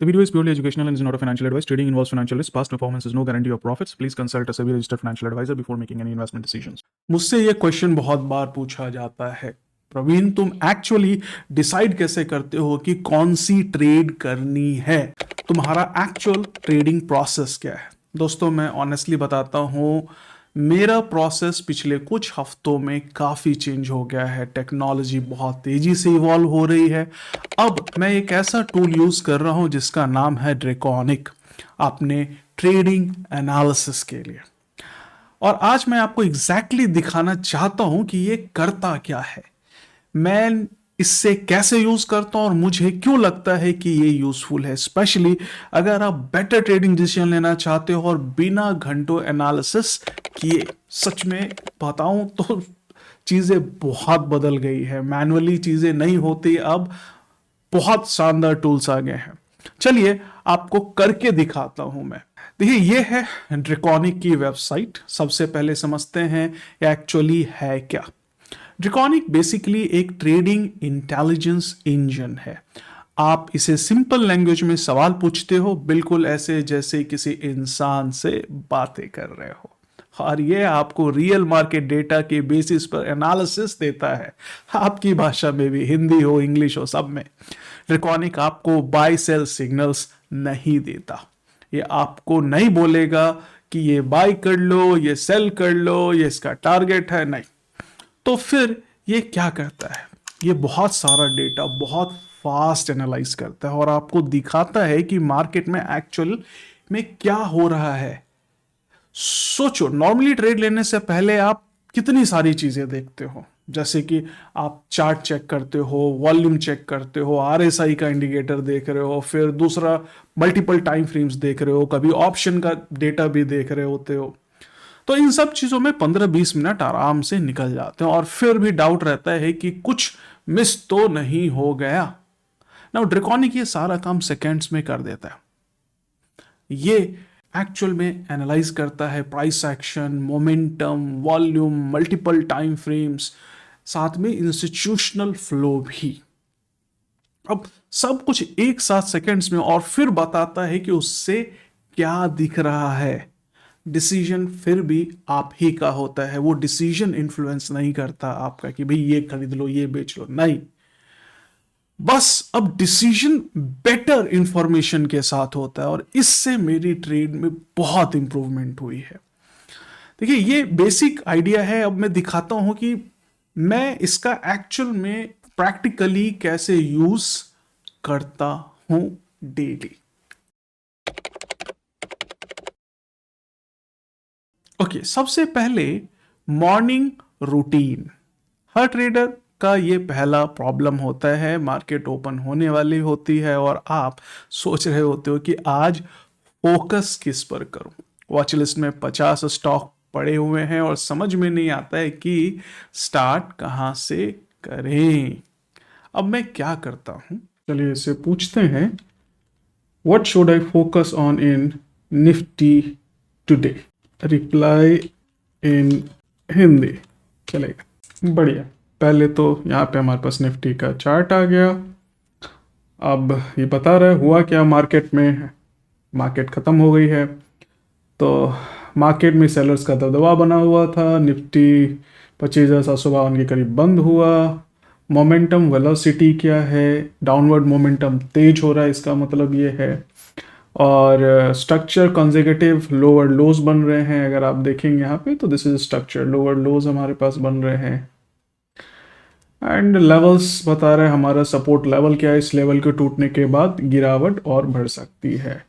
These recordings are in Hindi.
The video is purely educational and is not a financial advice. Trading involves financial risk. Past performance is no guarantee of profits. Please consult a SEBI registered financial advisor before making any investment decisions. मुझसे ये क्वेश्चन बहुत बार पूछा जाता है, प्रवीण तुम एक्चुअली डिसाइड कैसे करते हो कि कौन सी ट्रेड करनी है? तुम्हारा एक्चुअल ट्रेडिंग प्रोसेस क्या है? दोस्तों मैं ऑनेस्टली बताता हूँ, मेरा प्रोसेस पिछले कुछ हफ्तों में काफ़ी चेंज हो गया है। टेक्नोलॉजी बहुत तेज़ी से इवॉल्व हो रही है। अब मैं एक ऐसा टूल यूज़ कर रहा हूँ जिसका नाम है ड्रैकोनिक, अपने ट्रेडिंग एनालिसिस के लिए। और आज मैं आपको एग्जैक्टली दिखाना चाहता हूं कि ये करता क्या है, मैं इससे कैसे यूज करता हूं और मुझे क्यों लगता है कि ये यूजफुल है, स्पेशली अगर आप बेटर ट्रेडिंग डिसीजन लेना चाहते हो और बिना घंटों एनालिसिस किए। सच में बताऊं तो चीजें बहुत बदल गई है, मैनुअली चीजें नहीं होती, अब बहुत शानदार टूल्स आ गए हैं। चलिए आपको करके दिखाता हूं मैं। देखिए ये है ड्रैकोनिक की वेबसाइट। सबसे पहले समझते हैं एक्चुअली है क्या। ड्रैकोनिक बेसिकली एक ट्रेडिंग इंटेलिजेंस इंजन है। आप इसे सिंपल लैंग्वेज में सवाल पूछते हो, बिल्कुल ऐसे जैसे किसी इंसान से बातें कर रहे हो, और ये आपको रियल मार्केट डेटा के बेसिस पर एनालिसिस देता है, आपकी भाषा में भी, हिंदी हो इंग्लिश हो सब में। ड्रैकोनिक आपको बाय सेल सिग्नल्स नहीं देता। ये आपको नहीं बोलेगा कि ये बाय कर लो, ये सेल कर लो, ये इसका टारगेट है, नहीं। तो फिर ये क्या करता है, ये बहुत सारा डेटा बहुत फास्ट एनालाइज करता है और आपको दिखाता है कि मार्केट में एक्चुअल में क्या हो रहा है। सोचो, नॉर्मली ट्रेड लेने से पहले आप कितनी सारी चीजें देखते हो, जैसे कि आप चार्ट चेक करते हो, वॉल्यूम चेक करते हो, आरएसआई का इंडिकेटर देख रहे हो, फिर दूसरा मल्टीपल टाइम फ्रेम्स देख रहे हो, कभी ऑप्शन का डेटा भी देख रहे होते हो। तो इन सब चीजों में 15-20 मिनट आराम से निकल जाते हैं और फिर भी डाउट रहता है कि कुछ मिस तो नहीं हो गया। नाउ ड्रैकोनिक ये सारा काम सेकेंड्स में कर देता है। ये एक्चुअल में एनालाइज करता है price action, momentum, volume, multiple time frames, साथ में इंस्टीट्यूशनल फ्लो भी। अब सब कुछ एक साथ सेकंड्स में, और फिर बताता है कि उससे क्या दिख रहा है। डिसीजन फिर भी आप ही का होता है, वो डिसीजन इन्फ्लुएंस नहीं करता आपका कि भाई ये खरीद लो, ये बेच लो, नहीं। बस अब डिसीजन बेटर इंफॉर्मेशन के साथ होता है और इससे मेरी ट्रेड में बहुत इंप्रूवमेंट हुई है। देखिए ये बेसिक आइडिया है। अब मैं दिखाता हूं कि मैं इसका एक्चुअल में प्रैक्टिकली कैसे यूज करता हूं डेली। ओके, सबसे पहले मॉर्निंग रूटीन। हर ट्रेडर का ये पहला प्रॉब्लम होता है। मार्केट ओपन होने वाली होती है और आप सोच रहे होते हो कि आज फोकस किस पर करूं। वॉच लिस्ट में 50 स्टॉक पड़े हुए हैं और समझ में नहीं आता है कि स्टार्ट कहां से करें। अब मैं क्या करता हूं, चलिए इसे पूछते हैं, what should I focus on in Nifty today? Reply in Hindi चलेगा, बढ़िया। पहले तो यहाँ पे हमारे पास निफ्टी का चार्ट आ गया। अब ये बता रहा है हुआ क्या मार्केट में। मार्केट ख़त्म हो गई है, तो मार्केट में सेलर्स का दबदबा बना हुआ था। निफ्टी 25,752 के करीब बंद हुआ। मोमेंटम वेलोसिटी क्या है, डाउनवर्ड मोमेंटम तेज हो रहा है, इसका मतलब ये है। और स्ट्रक्चर कंसेक्यूटिव लोअर लोज बन रहे हैं। अगर आप देखेंगे यहाँ पे तो दिस इज स्ट्रक्चर, लोअर लोज हमारे पास बन रहे हैं। एंड लेवल्स बता रहे हैं हमारा सपोर्ट लेवल क्या है, इस लेवल के टूटने के बाद गिरावट और बढ़ सकती है।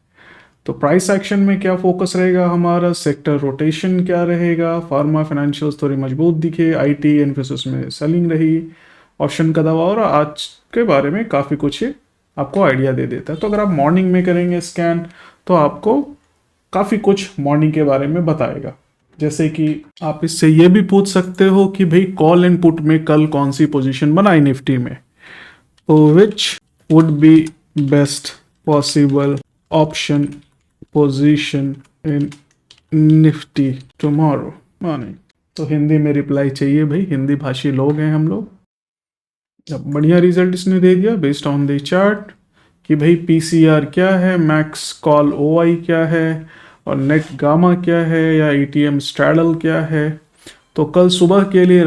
तो प्राइस एक्शन में क्या फोकस रहेगा हमारा, सेक्टर रोटेशन क्या रहेगा, फार्मा फाइनेंशियल्स थोड़ी मजबूत दिखे, आईटी इन्फोसिस में सेलिंग रही, ऑप्शन का दवा, और आज के बारे में काफ़ी कुछ आपको आइडिया दे देता है। तो अगर आप मॉर्निंग में करेंगे स्कैन तो आपको काफ़ी कुछ मॉर्निंग के बारे में बताएगा। जैसे कि आप इससे ये भी पूछ सकते हो कि भाई कॉल एंड पुट में कल कौन सी पोजीशन बनाई निफ्टी में, तो which would be best possible option position in Nifty tomorrow morning. तो हिंदी में रिप्लाई चाहिए भाई, हिंदी भाषी लोग हैं हम लोग। अब बढ़िया रिजल्ट इसने दे दिया बेस्ड ऑन द चार्ट कि भाई पीसीआर क्या है, मैक्स कॉल ओआई क्या है, और नेट गामा क्या है, या ईटीएम स्ट्रैडल क्या है। तो कल सुबह के लिए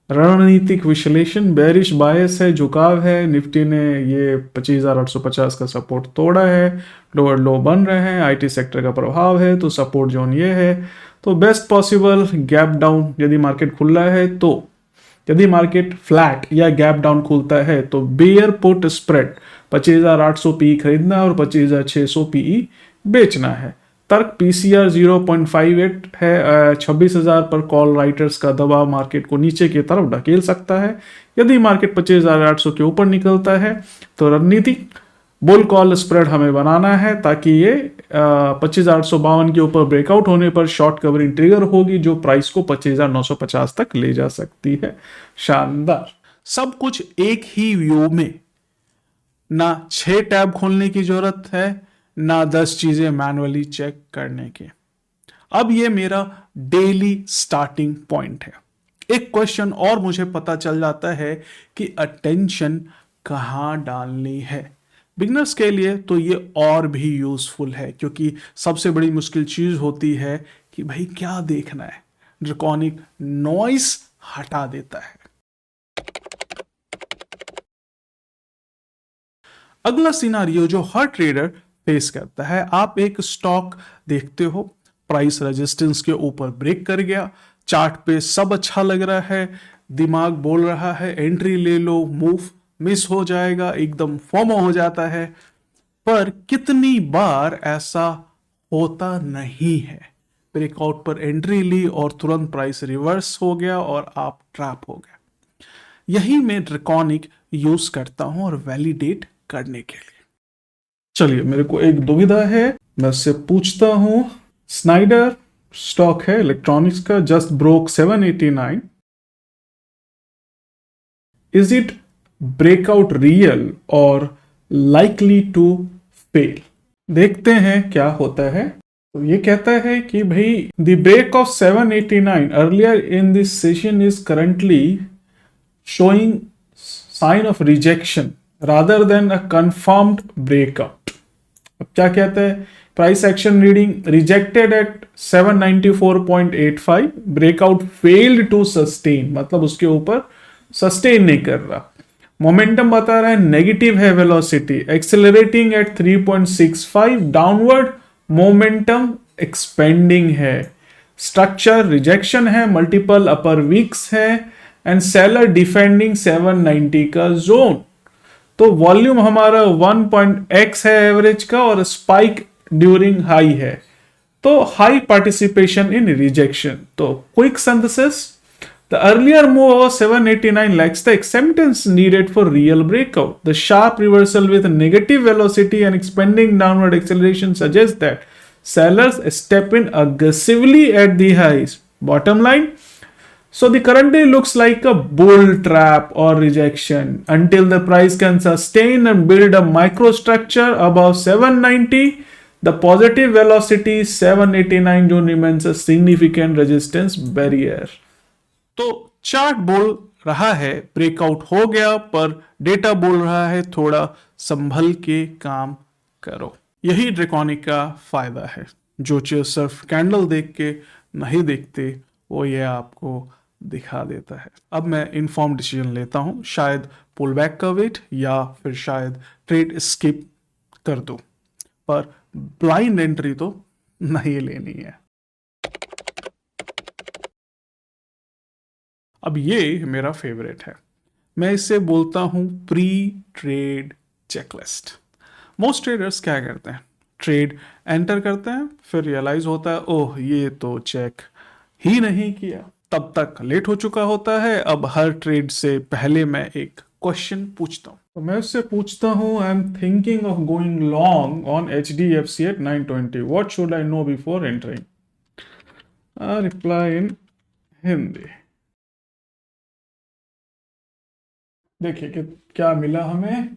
रणनीतिक विश्लेषण, बेरिश बायस है, झुकाव है, निफ्टी ने ये 25,850 का सपोर्ट तोड़ा है, लोअर लो बन रहे हैं, आईटी सेक्टर का प्रभाव है, तो सपोर्ट जोन ये है। तो बेस्ट पॉसिबल गैप डाउन यदि मार्केट खुल रहा है, तो यदि मार्केट फ्लैट या गैप डाउन खुलता है तो बेयर पुट स्प्रेड 25,800 पी खरीदना और 25,600 पी बेचना है। तर्क पीसीआर 0.58 है, 26,000 पर कॉल राइटर्स का दबाव मार्केट को नीचे की तरफ ढकेल सकता है। यदि मार्केट 25,800 के ऊपर निकलता है तो रणनीति बुल कॉल स्प्रेड हमें बनाना है, ताकि ये 25,852 के ऊपर ब्रेकआउट होने पर शॉर्ट कवरिंग ट्रिगर होगी, जो प्राइस को 25,950 तक ले जा सकती है। शानदार। सब कुछ एक ही व्यू में, ना 6 टैब खोलने की जरूरत है, ना 10 चीजें मैनुअली चेक करने की। अब ये मेरा डेली स्टार्टिंग पॉइंट है। एक क्वेश्चन और मुझे पता चल जाता है कि अटेंशन कहाँ डालनी है। बिगनर्स के लिए तो ये और भी यूजफुल है, क्योंकि सबसे बड़ी मुश्किल चीज होती है कि भाई क्या देखना है। ड्रैकोनिक नॉइस हटा देता है। अगला सिनारियो जो हर ट्रेडर फेस करता है, आप एक स्टॉक देखते हो, प्राइस रेजिस्टेंस के ऊपर ब्रेक कर गया, चार्ट पे सब अच्छा लग रहा है, दिमाग बोल रहा है एंट्री ले लो, मूव मिस हो जाएगा, एकदम फोमो हो जाता है। पर कितनी बार ऐसा होता नहीं है। ब्रेकआउट पर एंट्री ली और तुरंत प्राइस रिवर्स हो गया और आप ट्रैप हो गए। यही मैं ड्रैकोनिक यूज करता हूं और वैलिडेट करने के लिए। चलिए, मेरे को एक दुविधा है, मैं उससे पूछता हूं। स्नाइडर स्टॉक है इलेक्ट्रॉनिक्स का, just broke 789। Is it breakout real और लाइकली टू फेल? देखते हैं क्या होता है। तो ये कहता है कि भाई the break of 789 earlier in this session is currently showing sign of rejection rather than a confirmed breakout. अब क्या कहता है? Price action reading rejected at 794.85, breakout failed to sustain, मतलब उसके ऊपर सस्टेन नहीं कर रहा। मोमेंटम बता रहा है नेगेटिव है, velocity accelerating at 3.65, downward momentum expanding है, स्ट्रक्चर रिजेक्शन है, मल्टीपल अपर वीक्स है, एंड सेलर डिफेंडिंग 790 का जोन। तो वॉल्यूम हमारा 1.x है एवरेज का, और स्पाइक ड्यूरिंग हाई है, तो हाई पार्टिसिपेशन इन रिजेक्शन। तो quick synthesis, the earlier move of 789 lacks the acceptance needed for real breakout. The sharp reversal with negative velocity and expanding downward acceleration suggests that sellers step in aggressively at the highs. Bottom line, so the current day looks like a bull trap or rejection until the price can sustain and build a microstructure above 790. The positive velocity 789 zone remains a significant resistance barrier. तो चार्ट बोल रहा है ब्रेकआउट हो गया, पर डेटा बोल रहा है थोड़ा संभल के काम करो। यही ड्रैकोनिक का फायदा है। जो चीज सिर्फ कैंडल देख के नहीं देखते, वो ये आपको दिखा देता है। अब मैं इन्फॉर्म डिसीजन लेता हूं, शायद पुल बैक का वेट या फिर शायद ट्रेड स्किप कर दो, पर ब्लाइंड एंट्री तो नहीं लेनी है। अब ये मेरा फेवरेट है, मैं इसे बोलता हूं pre trade checklist. Most traders क्या करते हैं, ट्रेड एंटर करते हैं, फिर रियलाइज होता है ओह ये तो चेक ही नहीं किया, तब तक लेट हो चुका होता है। अब हर ट्रेड से पहले मैं एक क्वेश्चन पूछता हूं। तो मैं उससे पूछता हूं, I am thinking of going long on HDFC at 920, what should I know before entering? Reply in Hindi. देखिए कि क्या मिला हमें,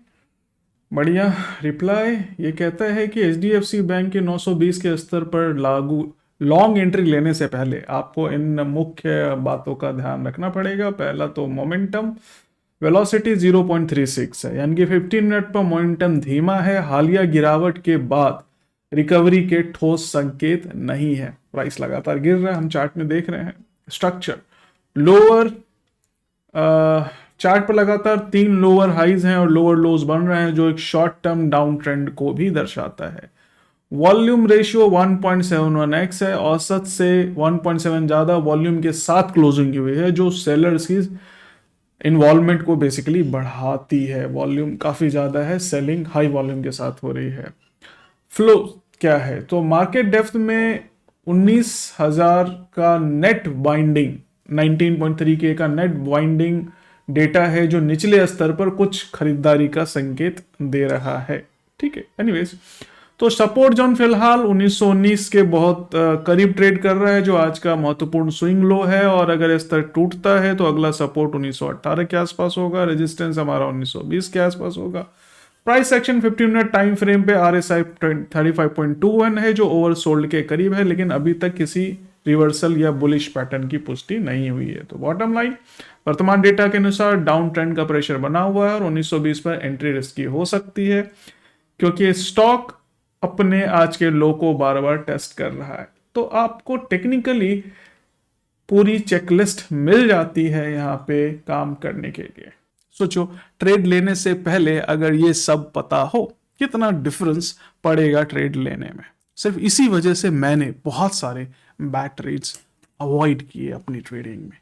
बढ़िया रिप्लाई। ये कहता है कि HDFC बैंक के 920 के स्तर पर लागू लॉन्ग एंट्री लेने से पहले आपको इन मुख्य बातों का ध्यान रखना पड़ेगा। पहला तो मोमेंटम, वेलोसिटी 0.36 है, यानी कि 15 मिनट पर मोमेंटम धीमा है। हालिया गिरावट के बाद रिकवरी के ठोस संकेत नहीं है। प्राइस लगातार गिर रहा है, हम चार्ट में देख रहे हैं। स्ट्रक्चर लोअर, चार्ट पर लगातार 3 लोअर हाइज हैं और लोअर लोज बन रहे हैं, जो एक शॉर्ट टर्म डाउन ट्रेंड को भी दर्शाता है। वॉल्यूम रेशियो 1.71x है, औसत से 1.7 ज्यादा वॉल्यूम के साथ क्लोजिंग की हुई है, जो सेलर्स की इन्वॉल्वमेंट को बेसिकली बढ़ाती है। वॉल्यूम काफी ज्यादा है, सेलिंग हाई वॉल्यूम के साथ हो रही है। फ्लो क्या है, तो मार्केट डेप्थ में 19,000 का नेट बाइंडिंग, 19.3K का नेट बाइंडिंग डेटा है, जो निचले स्तर पर कुछ खरीदारी का संकेत दे रहा है। ठीक है, एनीवेज, तो सपोर्ट जोन फिलहाल 1919 के बहुत करीब ट्रेड कर रहा है, जो आज का महत्वपूर्ण स्विंग लो है। और अगर इस तरह टूटता है तो अगला सपोर्ट 1918 के आसपास होगा, रेजिस्टेंस हमारा 1920 के आसपास होगा। Price section 15 minute time frame पे RSI 35.21 है, जो ओवरसोल्ड के करीब है, लेकिन अभी तक किसी रिवर्सल या बुलिश पैटर्न की पुष्टि नहीं हुई है। तो बॉटम लाइन, वर्तमान डेटा के अनुसार डाउन ट्रेंड का प्रेशर बना हुआ है और 1920 पर एंट्री रिस्की हो सकती है, क्योंकि स्टॉक अपने आज के लो को बार बार टेस्ट कर रहा है। तो आपको टेक्निकली पूरी चेकलिस्ट मिल जाती है यहाँ पे काम करने के लिए। सोचो, ट्रेड लेने से पहले अगर ये सब पता हो, कितना डिफरेंस पड़ेगा ट्रेड लेने में। सिर्फ इसी वजह से मैंने बहुत सारे बैड ट्रेड्स अवॉइड किए अपनी ट्रेडिंग में।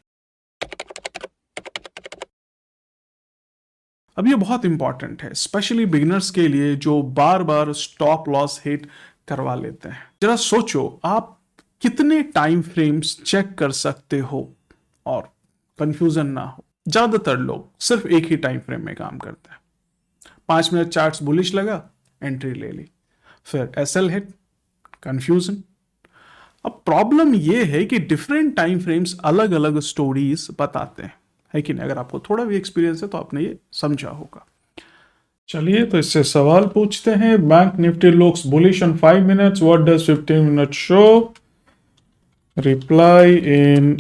अब ये बहुत इंपॉर्टेंट है, स्पेशली बिगिनर्स के लिए जो बार बार स्टॉप लॉस हिट करवा लेते हैं। जरा सोचो, आप कितने टाइम फ्रेम्स चेक कर सकते हो और कंफ्यूजन ना हो। ज्यादातर लोग सिर्फ एक ही टाइम फ्रेम में काम करते हैं। 5 मिनट चार्ट्स बुलिश लगा, एंट्री ले ली, फिर SL हिट, कंफ्यूजन। अब प्रॉब्लम यह है कि डिफरेंट टाइम फ्रेम्स अलग अलग स्टोरीज बताते हैं, है कि नहीं? अगर आपको थोड़ा भी एक्सपीरियंस है तो आपने ये समझा होगा। चलिए, तो इससे सवाल पूछते हैं। Bank Nifty looks bullish on 5 minutes, what does 15 minute show? Reply in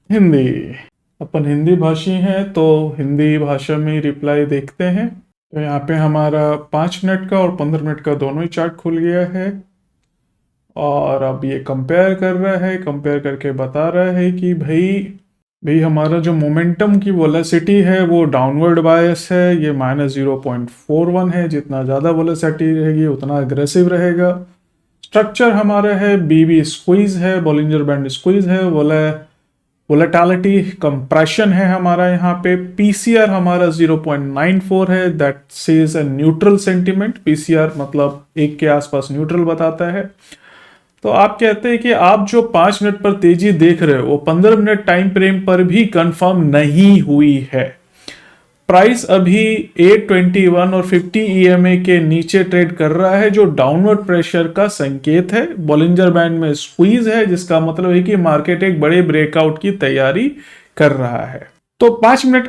Hindi. अपन हिंदी भाषी हैं तो हिंदी भाषा में रिप्लाई देखते हैं। तो यहाँ पे हमारा 5 मिनट का और 15 मिनट का दोनों ही चार्ट खुल गया है और अब ये कंपेयर कर रहा है, कंपेयर करके बता रहा है कि भाई हमारा जो मोमेंटम की वोलेसिटी है वो डाउनवर्ड बायस है, ये -0.41 है। जितना ज़्यादा वोलेसिटी रहेगी उतना अग्रेसिव रहेगा। स्ट्रक्चर हमारा है BB स्क्वीज है, बॉलिंजर बैंड स्क्वीज है, वोलेटिलिटी कंप्रेशन है हमारा यहाँ पे। PCR हमारा 0.94 है, that says a neutral sentiment. PCR मतलब 1 के आसपास न्यूट्रल बताता है। तो आप कहते हैं कि आप जो 5 मिनट पर तेजी देख रहे हो वो 15 मिनट टाइम फ्रेम पर भी कंफर्म नहीं हुई है। प्राइस अभी 821 और 50 EMA के नीचे ट्रेड कर रहा है, जो डाउनवर्ड प्रेशर का संकेत है। बॉलिंजर बैंड में स्क्वीज है, जिसका मतलब है कि मार्केट एक बड़े ब्रेकआउट की तैयारी कर रहा है। तो 5 मिनट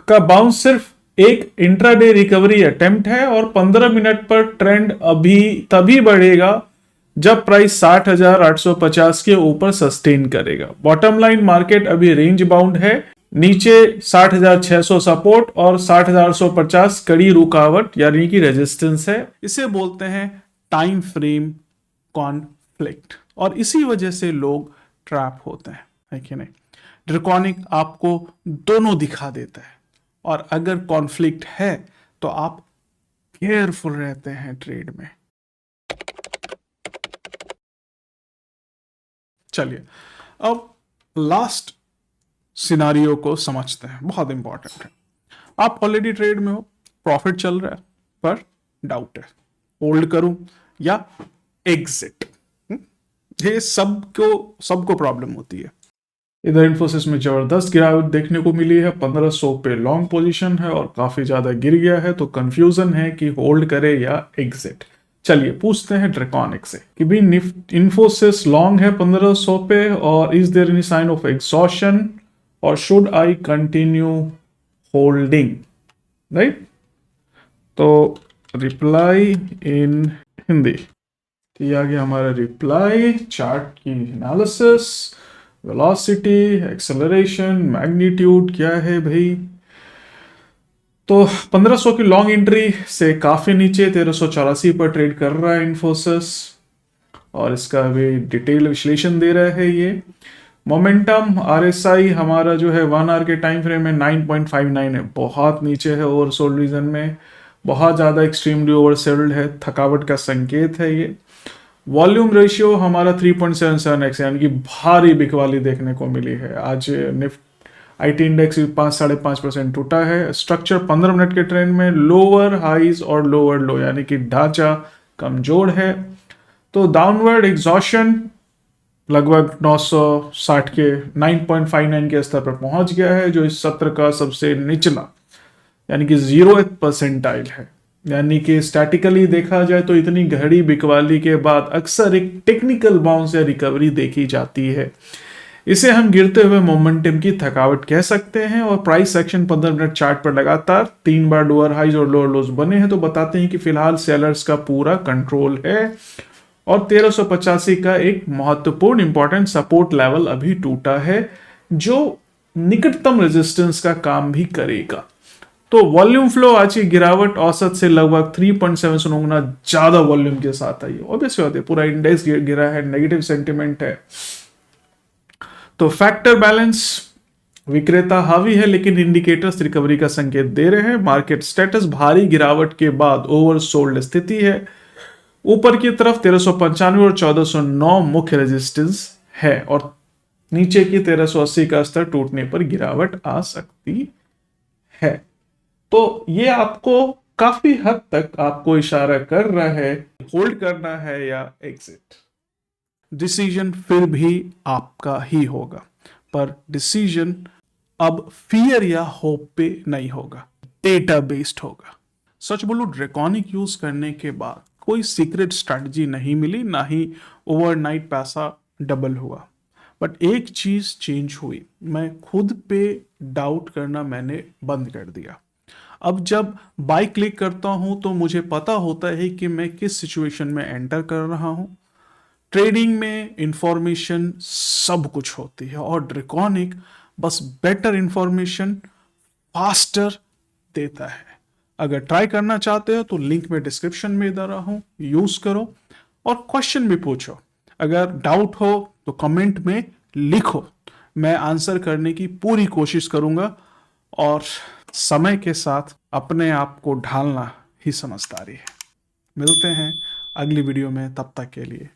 का बाउंस सिर्फ एक इंट्राडे रिकवरी अटेम्प्ट है और 15 मिनट पर ट्रेंड अभी तभी बढ़ेगा जब प्राइस 60,850 के ऊपर सस्टेन करेगा। बॉटम लाइन, मार्केट अभी रेंज बाउंड है, नीचे 60,600 सपोर्ट और 60,850 कड़ी रुकावट यानी कि रेजिस्टेंस है। इसे बोलते हैं टाइम फ्रेम कॉन्फ्लिक्ट, और इसी वजह से लोग ट्रैप होते हैं, है कि नहीं? ड्रैकोनिक आपको दोनों दिखा देता है, और अगर कॉन्फ्लिक्ट है तो आप केयरफुल रहते हैं ट्रेड में। चलिए, अब लास्ट सिनारियो को समझते हैं, बहुत इंपॉर्टेंट है। आप ऑलरेडी ट्रेड में हो, प्रॉफिट चल रहा है, पर डाउट है, होल्ड करूं या एग्जिट। ये सबको प्रॉब्लम होती है। इधर इन्फोसिस में जबरदस्त गिरावट देखने को मिली है, 1500 पे लॉन्ग पोजीशन है और काफी ज्यादा गिर गया है, तो कंफ्यूजन है कि होल्ड करे या एग्जिट। चलिए पूछते हैं ड्रैकोनिक से कि भी इन्फोसिस लॉन्ग है 1500 पे, और is there any sign of exhaustion और should I continue holding, right? तो रिप्लाई इन हिंदी, ये आ गया हमारा रिप्लाई। चार्ट की एनालिसिस, वेलोसिटी, एक्सेलरेशन, मैग्नीट्यूड क्या है भाई? तो 1500 की लॉन्ग एंट्री से काफी नीचे 1384 पर ट्रेड कर रहा है इन्फोसिस, और इसका भी डिटेल विश्लेषण दे रहा है ये। मोमेंटम आरएसआई हमारा जो है 1 आवर के टाइम फ्रेम में 9.59 है, बहुत नीचे है, ओवरसोल्ड रीजन में बहुत ज़्यादा एक्सट्रीमली ओवरसेल्ड है, थकावट का संकेत है ये। वॉल्यूम रेशियो हमारा 3.77x यानी कि भारी बिकवाली देखने को मिली है। आज निफ्ट आईटी इंडेक्स 5-5.5% टूटा है। स्ट्रक्चर 15 मिनट के ट्रेंड में लोअर हाइज और लोअर लो यानी कि ढांचा कमजोर है। तो डाउनवर्ड एग्जॉशन लगभग 960 के 9.59 के स्तर पर पहुंच गया है, जो इस सत्र का सबसे निचला यानी कि 0th परसेंटाइल है। यानी कि स्टैटिकली देखा जाए तो इतनी गहरी बिकवाली के बाद अक्सर एक टेक्निकल बाउंस या रिकवरी देखी जाती है। इसे हम गिरते हुए मोमेंटम की थकावट कह सकते हैं। और प्राइस एक्शन 15 मिनट चार्ट पर लगातार 3 बार लोअर हाइज और लोअर लोज बने हैं, तो बताते हैं कि फिलहाल सेलर्स का पूरा कंट्रोल है। और 1385 का एक महत्वपूर्ण इंपॉर्टेंट सपोर्ट लेवल अभी टूटा है, जो निकटतम रेजिस्टेंस का काम भी करेगा। तो वॉल्यूम फ्लो आज की गिरावट औसत से लगभग 3.7 गुना ज्यादा वॉल्यूम के साथ आई है। ऑब्वियसली बात है, पूरा इंडेक्स गिरा है, नेगेटिव सेंटिमेंट है। तो फैक्टर बैलेंस विक्रेता हावी है, लेकिन इंडिकेटर्स रिकवरी का संकेत दे रहे हैं। मार्केट स्टेटस भारी गिरावट के बाद ओवरसोल्ड स्थिति है। ऊपर की तरफ 1395 और 1409 मुख्य रेजिस्टेंस है, और नीचे की 1380 का स्तर टूटने पर गिरावट आ सकती है। तो ये आपको काफी हद तक आपको इशारा कर रहा है होल्ड करना है या एग्जिट। डिसीजन फिर भी आपका ही होगा, पर डिसीजन अब फियर या होप पे नहीं होगा, डेटा बेस्ड होगा। सच बोलो, ड्रैकोनिक यूज करने के बाद कोई सीक्रेट स्ट्रैटेजी नहीं मिली, ना ही ओवरनाइट पैसा डबल हुआ। बट एक चीज चेंज हुई, मैं खुद पे डाउट करना मैंने बंद कर दिया। अब जब बाय क्लिक करता हूं तो मुझे पता होता है कि मैं किस सिचुएशन में एंटर कर रहा हूं। ट्रेडिंग में इंफॉर्मेशन सब कुछ होती है, और ड्रैकोनिक बस बेटर इंफॉर्मेशन फास्टर देता है। अगर ट्राई करना चाहते हो तो लिंक में डिस्क्रिप्शन में दे रहा हूं, यूज करो और क्वेश्चन भी पूछो। अगर डाउट हो तो कमेंट में लिखो, मैं आंसर करने की पूरी कोशिश करूंगा। और समय के साथ अपने आप को ढालना ही समझदारी है। मिलते हैं अगली वीडियो में, तब तक के लिए